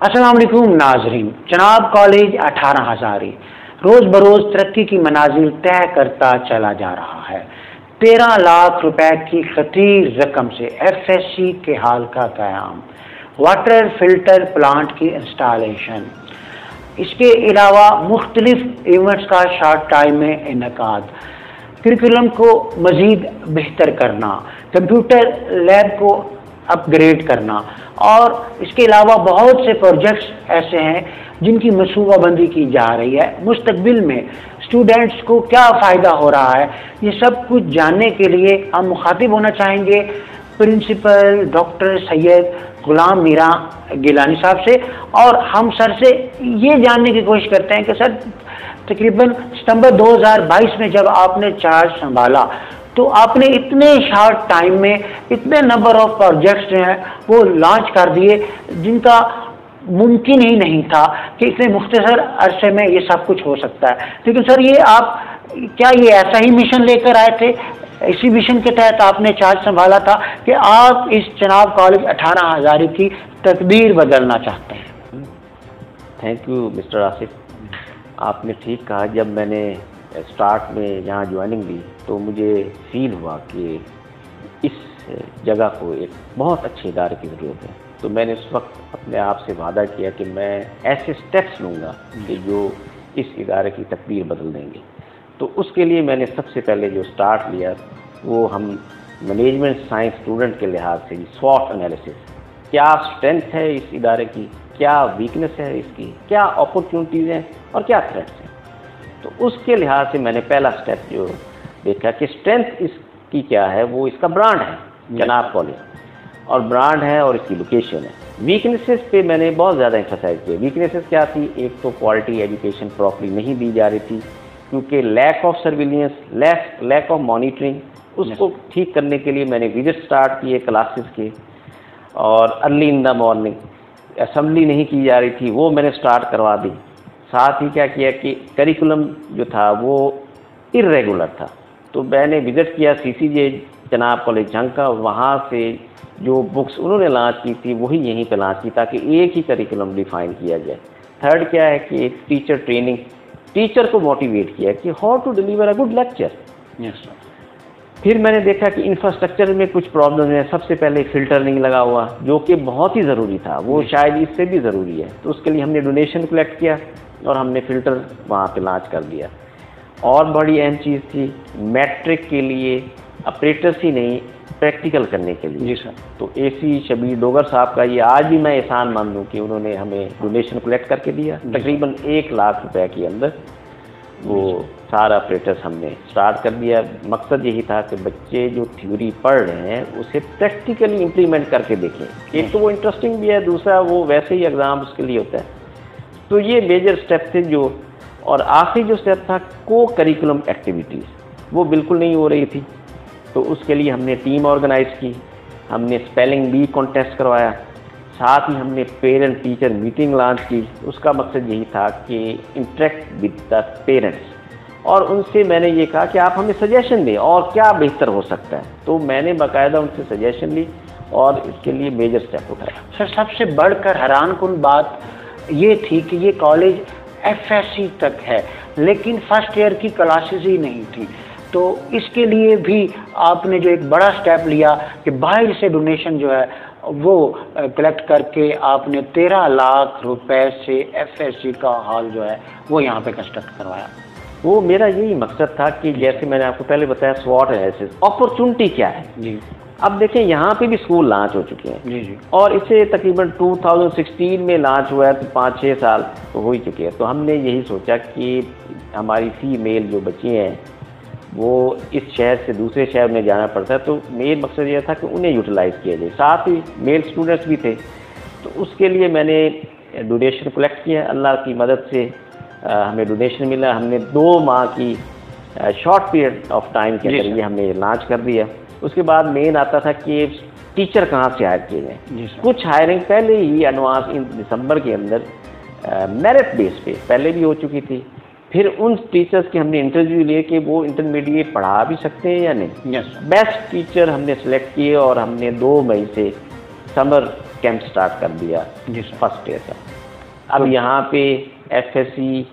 अस्सलाम वालेकुम नाजरीन। जनाब कॉलेज 18 हज़ारी रोज़ बरोज़ तरक्की की मनाजिल तय करता चला जा रहा है। 13 लाख रुपए की खतीर रकम से FSC के हाल का क़याम, वाटर फिल्टर प्लांट की इंस्टॉलेशन, इसके अलावा मुख्तलिफ इवेंट्स का शॉर्ट टाइम में इनेकाद, करिकुलम को मज़ीद बेहतर करना, कंप्यूटर लैब को अपग्रेड करना और इसके अलावा बहुत से प्रोजेक्ट्स ऐसे हैं जिनकी मनसूबाबंदी की जा रही है। मुस्तकबिल में स्टूडेंट्स को क्या फ़ायदा हो रहा है, ये सब कुछ जानने के लिए हम मुखातिब होना चाहेंगे प्रिंसिपल डॉक्टर सैयद गुलाम मीरा गिलानी साहब से, और हम सर से ये जानने की कोशिश करते हैं कि सर तकरीबन सितंबर 2022 में जब आपने चार्ज संभाला तो आपने इतने शॉर्ट टाइम में इतने नंबर ऑफ प्रोजेक्ट्स जो हैं वो लॉन्च कर दिए जिनका मुमकिन ही नहीं था कि इतने मुख्तसर अरसे में ये सब कुछ हो सकता है। लेकिन सर ये आप क्या ये ऐसा ही मिशन लेकर आए थे, इसी मिशन के तहत आपने चार्ज संभाला था कि आप इस जनाब कॉलेज 18 हज़ारी की तकदीर बदलना चाहते हैं? Thank you mister Asif. आपने ठीक कहा, जब मैंने स्टार्ट में यहाँ ज्वाइनिंग ली तो मुझे फील हुआ कि इस जगह को एक बहुत अच्छे इदारे की ज़रूरत है। तो मैंने उस वक्त अपने आप से वादा किया कि मैं ऐसे स्टेप्स लूँगा कि जो इस इदारे की तकदीर बदल देंगे। तो उसके लिए मैंने सबसे पहले जो स्टार्ट लिया वो हम मैनेजमेंट साइंस स्टूडेंट के लिहाज से स्वॉट एनालिसिस, क्या स्ट्रेंथ है इस इदारे की, क्या वीकनेस है इसकी, क्या अपॉर्चुनिटीज़ हैं और क्या थ्रेट्स हैं। तो उसके लिहाज से मैंने पहला स्टेप जो देखा कि स्ट्रेंथ इसकी क्या है, वो इसका ब्रांड है जनाब कॉलेज, और ब्रांड है और इसकी लोकेशन है। वीकनेसेस पे मैंने बहुत ज़्यादा एम्फसाइज किया। वीकनेसेस क्या थी? एक तो क्वालिटी एजुकेशन प्रॉपर्ली नहीं दी जा रही थी क्योंकि lack of surveillance, lack of monitoring, उसको ठीक करने के लिए मैंने विजिट स्टार्ट किए क्लासेस के, और early in the morning assembly नहीं की जा रही थी, वो मैंने स्टार्ट करवा दी। साथ ही क्या किया कि करिकुलम जो था वो इर्रेगुलर था, तो मैंने विज़िट किया CCJ जनाब कॉलेज जंग का, वहाँ से जो बुक्स उन्होंने लॉन्च की थी वही यहीं पे लॉन्च की ताकि एक ही करिकुलम डिफ़ाइन किया जाए। थर्ड क्या है कि एक टीचर ट्रेनिंग, टीचर को मोटिवेट किया कि how to deliver a good lecture. फिर मैंने देखा कि इंफ्रास्ट्रक्चर में कुछ प्रॉब्लम है। सबसे पहले फिल्टर नहीं लगा हुआ, जो कि बहुत ही ज़रूरी था, वो शायद इससे भी ज़रूरी है। तो उसके लिए हमने डोनेशन कलेक्ट किया और हमने फ़िल्टर वहाँ पे लॉन्च कर दिया। और बड़ी अहम चीज़ थी मैट्रिक के लिए ऑपरेटर्स ही नहीं, प्रैक्टिकल करने के लिए। जी सर। तो AC शबीर डोगर साहब का ये आज भी मैं एहसान मान दूँ कि उन्होंने हमें डोनेशन कलेक्ट करके दिया, तकरीबन 1 लाख रुपए के अंदर वो सारा ऑपरेटर्स हमने स्टार्ट कर दिया। मकसद यही था कि बच्चे जो थ्योरी पढ़ रहे हैं उसे प्रैक्टिकली इम्प्लीमेंट करके देखें। एक तो वो इंटरेस्टिंग भी है, दूसरा वो वैसे ही एग्ज़ाम उसके लिए होता है। तो ये मेजर स्टेप थे जो, और आखिरी जो स्टेप था को करिकुलम एक्टिविटीज़, वो बिल्कुल नहीं हो रही थी। तो उसके लिए हमने टीम ऑर्गेनाइज़ की, हमने स्पेलिंग बी कॉन्टेस्ट करवाया, साथ ही हमने पेरेंट टीचर मीटिंग लॉन्च की। उसका मकसद यही था कि इंटरेक्ट विद द पेरेंट्स, और उनसे मैंने ये कहा कि आप हमें सजेशन दें और क्या बेहतर हो सकता है। तो मैंने बाकायदा उनसे सजेशन ली और इसके लिए मेजर स्टेप उठाया। सर सबसे बढ़कर हैरानकुन बात ये थी कि ये कॉलेज FSC तक है लेकिन फर्स्ट ईयर की क्लासेस ही नहीं थी। तो इसके लिए भी आपने जो एक बड़ा स्टेप लिया कि बाहर से डोनेशन जो है वो कलेक्ट करके आपने 13 लाख रुपए से FSC का हॉल जो है वो यहाँ पे कंस्ट्रक्ट करवाया। वो मेरा यही मकसद था कि जैसे मैंने आपको पहले बताया स्वॉट एनालिसिस, अपॉर्चुनिटी क्या है जी। अब देखें यहाँ पे भी स्कूल लॉन्च हो चुके हैं जी, और इसे तकरीबन 2016 में लॉन्च हुआ है, तो 5-6 साल तो हो ही चुके हैं। तो हमने यही सोचा कि हमारी फीमेल जो बच्चे हैं वो इस शहर से दूसरे शहर में जाना पड़ता है, तो मेन मकसद ये था कि उन्हें यूटिलाइज़ किया जाए। साथ ही मेल स्टूडेंट्स भी थे, तो उसके लिए मैंने डोनेशन कलेक्ट किया। अल्लाह की मदद से हमें डोनेशन मिला। हमने 2 माह की शॉर्ट पीरियड ऑफ टाइम के अंदर ये हमने लॉन्च कर दिया। उसके बाद मेन आता था कि टीचर कहाँ से हायर किए जाएँ। कुछ हायरिंग पहले ही एडवांस इन दिसंबर के अंदर मेरिट बेस पे पहले भी हो चुकी थी। फिर उन टीचर्स के हमने इंटरव्यू लिए कि वो इंटरमीडिएट पढ़ा भी सकते हैं या नहीं। बेस्ट टीचर हमने सेलेक्ट किए और हमने 2 मई से समर कैंप स्टार्ट कर दिया जी सर। फर्स्ट ईयर का। अब यहाँ पे FSC,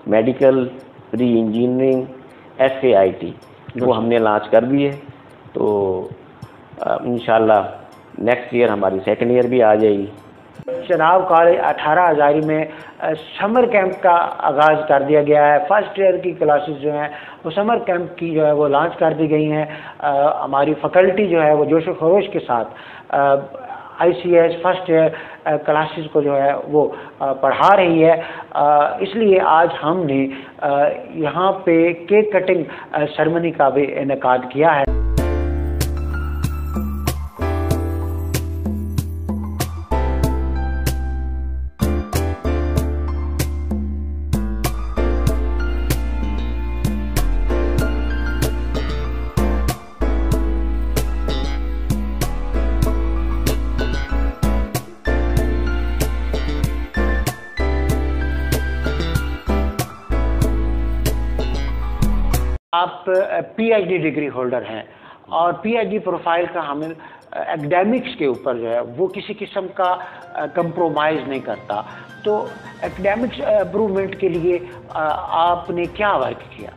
medical, pre engineering, FAIT वो हमने लॉन्च कर दिए। तो इंशाल्लाह नेक्स्ट ईयर हमारी सेकेंड ईयर भी आ जाएगी। चनाब कॉलेज 18 हज़ारी में समर कैंप का आगाज़ कर दिया गया है। फर्स्ट ईयर की क्लासेस जो हैं वो समर कैंप की जो है वो लॉन्च कर दी गई हैं। हमारी फैकल्टी जो है वो जोश व खरोश के साथ ICS फर्स्ट ईयर क्लासेस को जो है वो पढ़ा रही है। इसलिए आज हमने यहाँ पे केक कटिंग सेरेमनी का भी इनेकाद किया है। आप PhD डिग्री होल्डर हैं और PhD प्रोफाइल का हमें एकेडमिक्स के ऊपर जो है वो किसी किस्म का कंप्रोमाइज़ नहीं करता। तो एकेडमिक्स इम्प्रूवमेंट के लिए आपने क्या वर्क किया?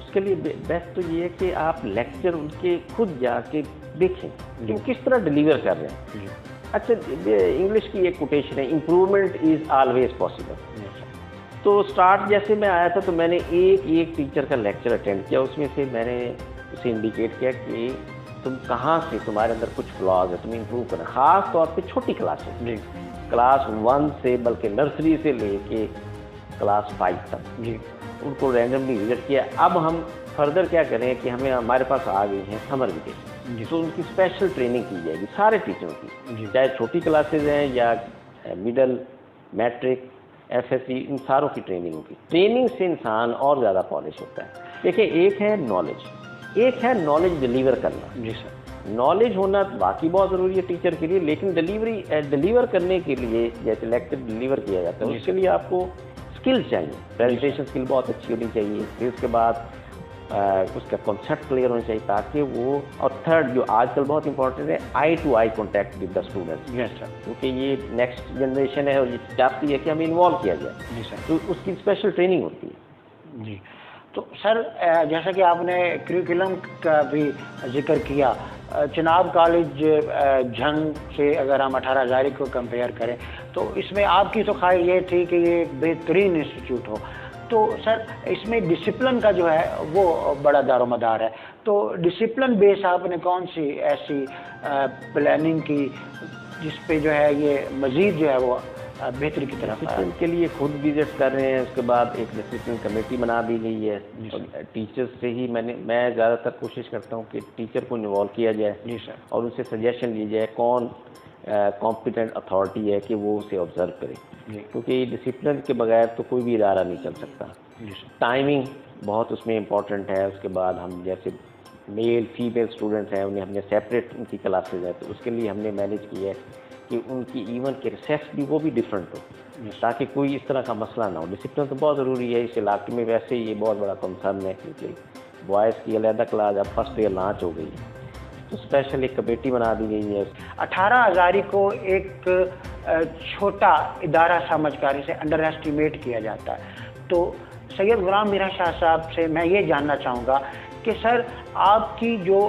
उसके लिए बेस्ट तो ये है कि आप लेक्चर उनके खुद जाके देखें कि वो किस तरह डिलीवर कर रहे हैं। अच्छा, इंग्लिश की एक कोटेशन है, इम्प्रूवमेंट इज़ ऑलवेज पॉसिबल। तो स्टार्ट जैसे मैं आया था तो मैंने एक टीचर का लेक्चर अटेंड किया। उसमें से मैंने उसे इंडिकेट किया कि तुम कहाँ से, तुम्हारे अंदर कुछ फ्लॉज है, तुम्हें इम्प्रूव करना, ख़ास तौर पे छोटी क्लासेस, क्लास 1 से, बल्कि नर्सरी से लेके क्लास 5 तक जी उनको रैंडमली विजिट किया। अब हम फर्दर क्या करें कि हमारे पास आ गई हैं समर वेकेशन, तो उनकी स्पेशल ट्रेनिंग की जाएगी सारे टीचरों की, चाहे छोटी क्लासेज हैं या मिडल, मैट्रिक, FSC, इन सारों की ट्रेनिंग होगी। ट्रेनिंग से इंसान और ज़्यादा पॉलिश होता है। देखिए, एक है नॉलेज, एक है नॉलेज डिलीवर करना। जी सर। नॉलेज होना बाकी बहुत ज़रूरी है टीचर के लिए, लेकिन डिलीवर करने के लिए, जैसे लेक्चर डिलीवर किया जाता है, उसके लिए आपको स्किल चाहिए। प्रेजेंटेशन स्किल बहुत अच्छी होनी चाहिए। फिर उसके बाद उसका कॉन्सेप्ट क्लियर होना चाहिए ताकि वो, और थर्ड जो आजकल बहुत इंपॉर्टेंट है, eye to eye contact with the students. Yes sir. क्योंकि ये नेक्स्ट जनरेशन है और ये चाहती है कि हमें इन्वॉल्व किया जाए। जी सर। तो उसकी स्पेशल ट्रेनिंग होती है। जी, तो सर जैसा कि आपने करिकुलम का भी जिक्र किया, चनाब कॉलेज झंग से अगर हम 18 हज़ारी को कंपेयर करें तो इसमें आपकी तो ख्वाहिश ये थी कि ये एक बेहतरीन इंस्टीट्यूट हो। तो सर इसमें डिसिप्लिन का जो है वो बड़ा दारोमदार है। तो डिसिप्लिन बेस आपने कौन सी ऐसी प्लानिंग की जिस पे जो है ये मज़ीद जो है वो बेहतरी की तरफ? डिसिप्लिन के लिए खुद विजिट कर रहे हैं। उसके बाद एक डिसिप्लिन कमेटी बना दी गई है। टीचर्स से ही मैं ज़्यादातर कोशिश करता हूँ कि टीचर को इन्वॉल्व किया जाए। जी सर। और उनसे सजेशन ली जाए कौन कॉम्पिटेंट अथॉरिटी है कि वो उसे ऑब्जर्व करे, क्योंकि डिसिप्लिन के बगैर तो कोई भी इदारा नहीं चल सकता। टाइमिंग बहुत उसमें इम्पॉर्टेंट है। उसके बाद हम जैसे मेल फीमेल स्टूडेंट्स हैं, उन्हें हमने सेपरेट उनकी क्लासेज है, तो उसके लिए हमने मैनेज किया है कि उनकी इवन के रिसेस भी वो भी डिफरेंट हो, ताकि कोई इस तरह का मसला ना हो। डिसिप्लिन तो बहुत ज़रूरी है इस इलाके में, वैसे ये बहुत बड़ा कंसर्न है, क्योंकि बॉयज़ की अलहदा क्लास अब फर्स्ट ईयर लॉन्च हो गई है, तो स्पेशल एक कमेटी बना दी गई है। 18 हज़ारी को एक छोटा इदारा समझकर इसे अंडर एस्टिमेट किया जाता है। तो सैयद गुलाम मीरा शाह साहब से मैं ये जानना चाहूँगा कि सर आपकी जो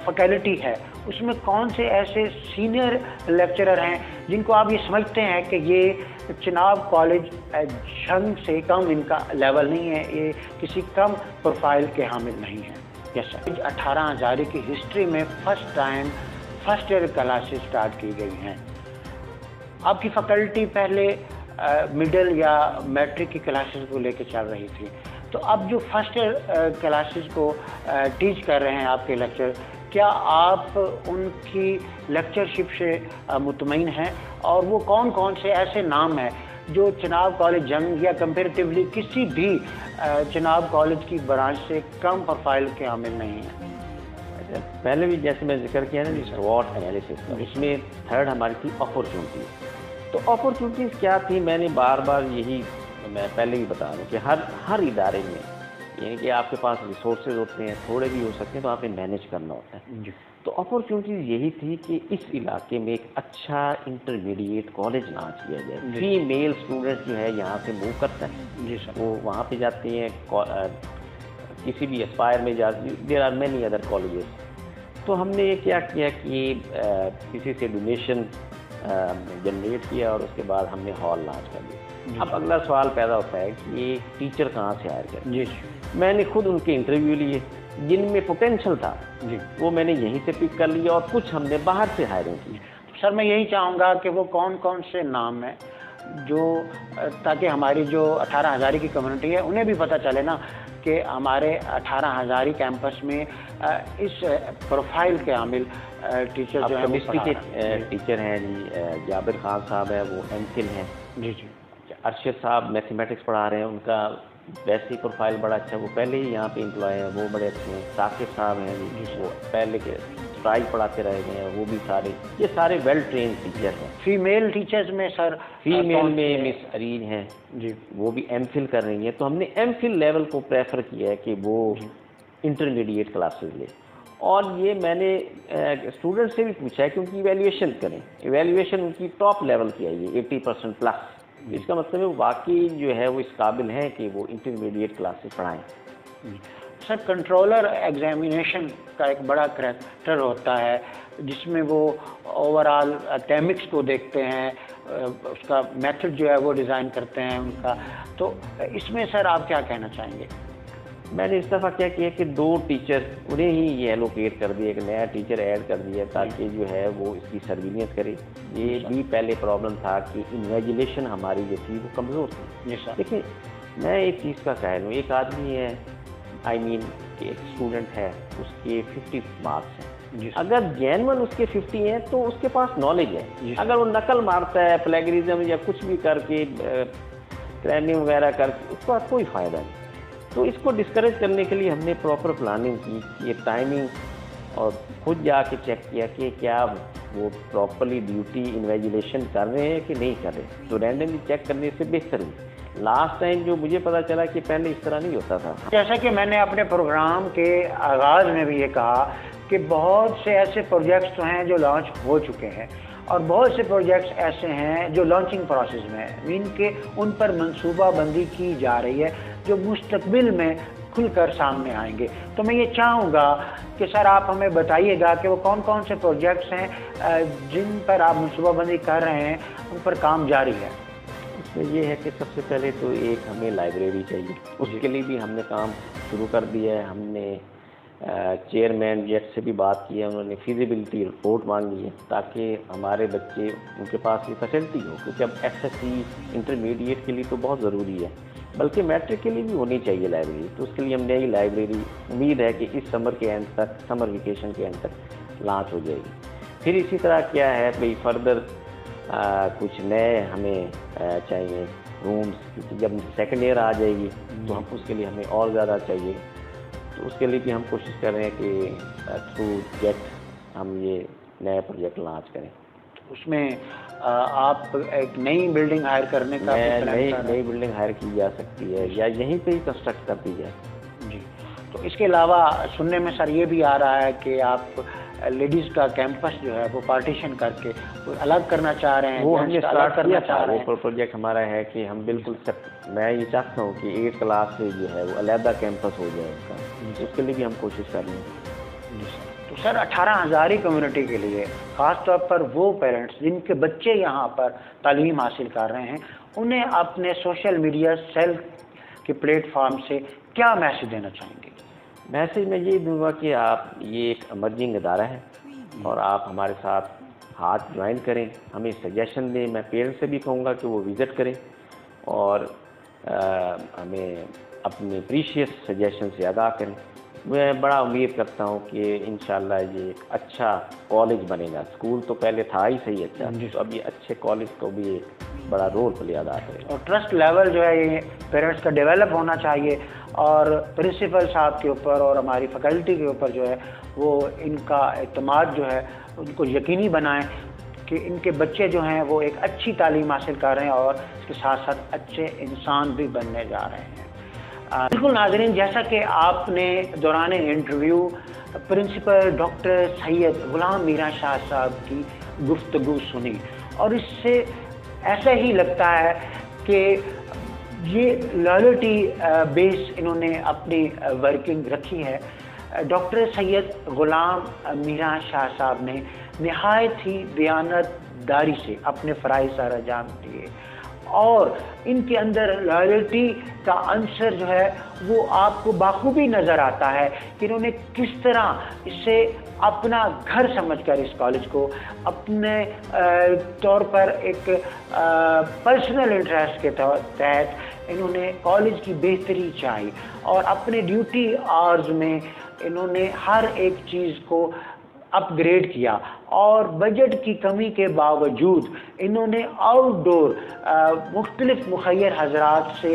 फैकल्टी है उसमें कौन से ऐसे सीनियर लेक्चरर हैं जिनको आप ये समझते हैं कि ये चनाब कॉलेज झंग से कम इनका लेवल नहीं है, ये किसी कम प्रोफाइल के हामिल नहीं है? Yes sir. 18 हज़ारी की हिस्ट्री में first time first year classes start की गई हैं। आपकी फैकल्टी पहले मिडिल या मैट्रिक की क्लासेस को लेकर चल रही थी, तो अब जो फर्स्ट ईयर क्लासेस को टीच कर रहे हैं आपके लेक्चर, क्या आप उनकी लेक्चरशिप से मुतमईन हैं? और वो कौन कौन से ऐसे नाम हैं जो चनाब कॉलेज जंग या कंपेरेटिवली किसी भी चनाब कॉलेज की ब्रांच से कम प्रोफाइल के हामिल नहीं हैं? पहले भी जैसे मैं जिक्र किया ना स्वॉट एनालिसिस का, उसमें थर्ड हमारी थी अपॉर्चुनिटी। तो अपॉर्चुनिटीज़ क्या थी, मैंने बार बार यही मैं पहले भी बता रहा हूँ कि हर इदारे में यानी कि आपके पास रिसोर्सेज होते हैं, थोड़े भी हो सकते हैं, तो आपने मैनेज करना होता है जी। तो अपॉर्चुनिटीज़ यही थी कि इस इलाके में एक अच्छा इंटरमीडिएट कॉलेज लॉन्च किया जाए। फीमेल स्टूडेंट जो है यहाँ से मूव करता है जी सर। वो वहाँ पे जाती हैं, किसी भी एस्पायर में जाती, there are many other colleges. तो हमने ये क्या किया कि किसी से डोनेशन जनरेट किया और उसके बाद हमने हॉल लॉन्च कर दिया। अब अगला सवाल पैदा होता है कि ये टीचर कहाँ से हायर करें। जी। मैंने खुद उनके इंटरव्यू लिए, जिनमें पोटेंशियल था जी, वो मैंने यहीं से पिक कर लिया और कुछ हमने बाहर से हायरिंग की। सर मैं यही चाहूँगा कि वो कौन कौन से नाम हैं जो, ताकि हमारी जो 18 हज़ारी की कम्युनिटी है उन्हें भी पता चले ना कि हमारे 18 हज़ारी कैंपस में इस प्रोफाइल के आमिल टीचर जो है केमिस्ट्री के टीचर हैं जी, जाबिर खान साहब है, वो एमफिल हैं। जी जी। अरशद साहब मैथमेटिक्स पढ़ा रहे हैं, उनका वैसे ही प्रोफाइल बड़ा अच्छा है, वो पहले ही यहाँ पे एम्प्लॉय हैं, वो बड़े अच्छे हैं। साकिब साहब हैं जी, वो पहले के स्ट्राइक पढ़ाते रहे गए हैं, वो भी सारे, ये सारे वेल ट्रेन टीचर हैं। फीमेल टीचर्स में सर, फीमेल में मिस अरीन हैं जी, वो भी एमफिल कर रही हैं। तो हमने एमफिल लेवल को प्रेफर किया है कि वो इंटरमीडिएट क्लासेस ले। और ये मैंने स्टूडेंट से भी पूछा है कि उनकी इवैल्यूएशन करें, इवैल्यूएशन उनकी टॉप लेवल की आई है 80% प्लस। इसका मतलब है वाकई जो है वो इस काबिल हैं कि वो इंटरमीडिएट क्लासेस पढ़ाएं। सर कंट्रोलर एग्जामिनेशन का एक बड़ा करैक्टर होता है जिसमें वो ओवरऑल एकेडमिक्स को देखते हैं, उसका मेथड जो है वो डिज़ाइन करते हैं उनका। तो इसमें सर आप क्या कहना चाहेंगे? मैंने इस दफ़ा क्या किया कि 2 टीचर उन्हें ही ये एलोकेट कर दिया, एक नया टीचर ऐड कर दिया ताकि जो है वो इसकी सर्विलेंस करे। ये भी पहले प्रॉब्लम था कि इन्वेजिलेशन हमारी जो थी वो कमज़ोर थी। जी सर। देखिए मैं एक चीज़ का कह लूँ, एक आदमी है, आई मीन एक स्टूडेंट है, उसके 50 मार्क्स हैं, अगर जेन्युइन उसके 50 हैं तो उसके पास नॉलेज है। अगर वो नकल मारता है, प्लेगरिज्म या कुछ भी करके, क्रैमिंग वगैरह करके, उसका कोई फ़ायदा नहीं। तो इसको डिस्करेज करने के लिए हमने प्रॉपर प्लानिंग की, ये टाइमिंग, और खुद जाके चेक किया कि क्या वो प्रॉपरली ड्यूटी इन्वेजिलेशन कर रहे हैं कि नहीं कर रहे। तो रैंडमली चेक करने से बेहतर है। लास्ट टाइम जो मुझे पता चला कि पहले इस तरह नहीं होता था। जैसा कि मैंने अपने प्रोग्राम के आगाज़ में भी ये कहा कि बहुत से ऐसे प्रोजेक्ट्स तो हैं जो लॉन्च हो चुके हैं और बहुत से प्रोजेक्ट्स ऐसे हैं जो लॉन्चिंग प्रोसेस में है, मीन के उन पर मंसूबाबंदी की जा रही है जो मुस्तकबिल में खुलकर सामने आएंगे। तो मैं ये चाहूँगा कि सर आप हमें बताइएगा कि वो कौन कौन से प्रोजेक्ट्स हैं जिन पर आप मंसूबाबंदी कर रहे हैं, उन पर काम जारी है। इसमें ये है कि सबसे पहले तो एक हमें लाइब्रेरी चाहिए, उसके लिए भी हमने काम शुरू कर दिया है। हमने चेयरमैन जेट से भी बात की है, उन्होंने फिजिबिलिटी रिपोर्ट मांगी है ताकि हमारे बच्चे, उनके पास ये फैसिलिटी हो, क्योंकि अब एसएससी इंटरमीडिएट के लिए तो बहुत ज़रूरी है, बल्कि मैट्रिक के लिए भी होनी चाहिए लाइब्रेरी। तो उसके लिए हमने नई लाइब्रेरी, उम्मीद है कि इस समर के एंड तक, समर वेकेशन के एंड तक लॉन्च हो जाएगी। फिर इसी तरह क्या है भाई, फर्दर कुछ नए हमें चाहिए रूम्स, क्योंकि जब सेकेंड ईयर आ जाएगी तो हम उसके लिए हमें और ज़्यादा चाहिए। तो उसके लिए भी हम कोशिश कर रहे हैं कि थ्रू जेट हम ये नया प्रोजेक्ट लॉन्च करें। उसमें आप एक नई बिल्डिंग हायर करने का नई बिल्डिंग हायर की जा सकती है या यहीं पे ही कंस्ट्रक्ट कर दी जाए। जी। तो इसके अलावा सुनने में सर ये भी आ रहा है कि आप लेडीज़ का कैंपस जो है वो पार्टीशन करके अलग करना चाह रहे हैं, वो हमने स्टार्ट करना चाह रहे हैं। वो प्रोजेक्ट हमारा है कि हम बिल्कुल मैं ये चाहता हूँ कि 8 क्लास से जो है वो अलहदा कैंपस हो जाए उसका, उसके लिए भी हम कोशिश कर रहे हैं। तो सर 18 हज़ारी कम्युनिटी के लिए ख़ास तौर पर वो पेरेंट्स जिनके बच्चे यहाँ पर तालीम हासिल कर रहे हैं, उन्हें अपने सोशल मीडिया सेल के प्लेटफॉर्म से क्या मैसेज देना चाहेंगे? मैसेज मैं ये दूंगा कि आप, ये एक इमर्जिंग इदारा है और आप हमारे साथ हाथ ज्वाइन करें, हमें सजेशन दें। मैं पेरेंट्स से भी कहूँगा कि वो विज़िट करें और हमें अपने प्रीशियस सजेशन से आगाह करें। मैं बड़ा उम्मीद करता हूँ कि इंशाल्लाह ये एक अच्छा कॉलेज बनेगा। स्कूल तो पहले था ही सही अच्छा, तो अब ये अच्छे कॉलेज को भी एक बड़ा रोल प्ले अदा करेगा। और ट्रस्ट लेवल जो है ये पेरेंट्स का डेवलप होना चाहिए और प्रिंसिपल साहब के ऊपर और हमारी फैकल्टी के ऊपर जो है वो इनका एतमाद जो है उनको यकीनी बनाएं कि इनके बच्चे जो हैं वो एक अच्छी तालीम हासिल कर रहे हैं और इसके साथ साथ अच्छे इंसान भी बनने जा रहे हैं। बिल्कुल नाज़रीन, जैसा कि आपने दौरान इंटरव्यू प्रिंसिपल डॉक्टर सैयद गुलाम मीरा शाह साहब की गुफ्तगू सुनी और इससे ऐसा ही लगता है कि ये लॉयल्टी बेस इन्होंने अपनी वर्किंग रखी है। डॉक्टर सैयद गुलाम मीरा शाह साहब ने नहायत ही दयानतदारी से अपने फ़राइज़ सर अंजाम दिए और इनके अंदर लॉयल्टी का अंसर जो है वो आपको बाखूबी नज़र आता है कि इन्होंने किस तरह इसे अपना घर समझकर इस कॉलेज को अपने तौर पर एक पर्सनल इंटरेस्ट के तहत इन्होंने कॉलेज की बेहतरी चाही और अपने ड्यूटी आवर्स में इन्होंने हर एक चीज़ को अपग्रेड किया और बजट की कमी के बावजूद इन्होंने आउटडोर मुख्तलिफ मुखैर हजरात से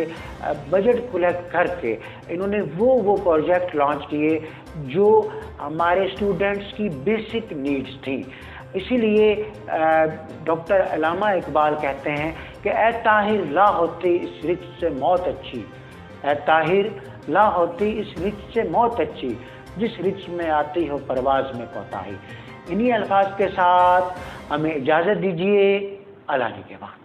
बजट कलेक्ट करके इन्होंने वो प्रोजेक्ट लॉन्च किए जो हमारे स्टूडेंट्स की बेसिक नीड्स थी। इसीलिए डॉक्टर अल्लामा इकबाल कहते हैं कि ए ताहिर ला होती इस रिच से मौत अच्छी, ए ताहिर ला होती इस रिच से मौत अच्छी, जिस रिच में आती हो परवाज में कोताही। इन्हीं अल्फाज के साथ हमें इजाज़त दीजिए। अल्लाह के बाद।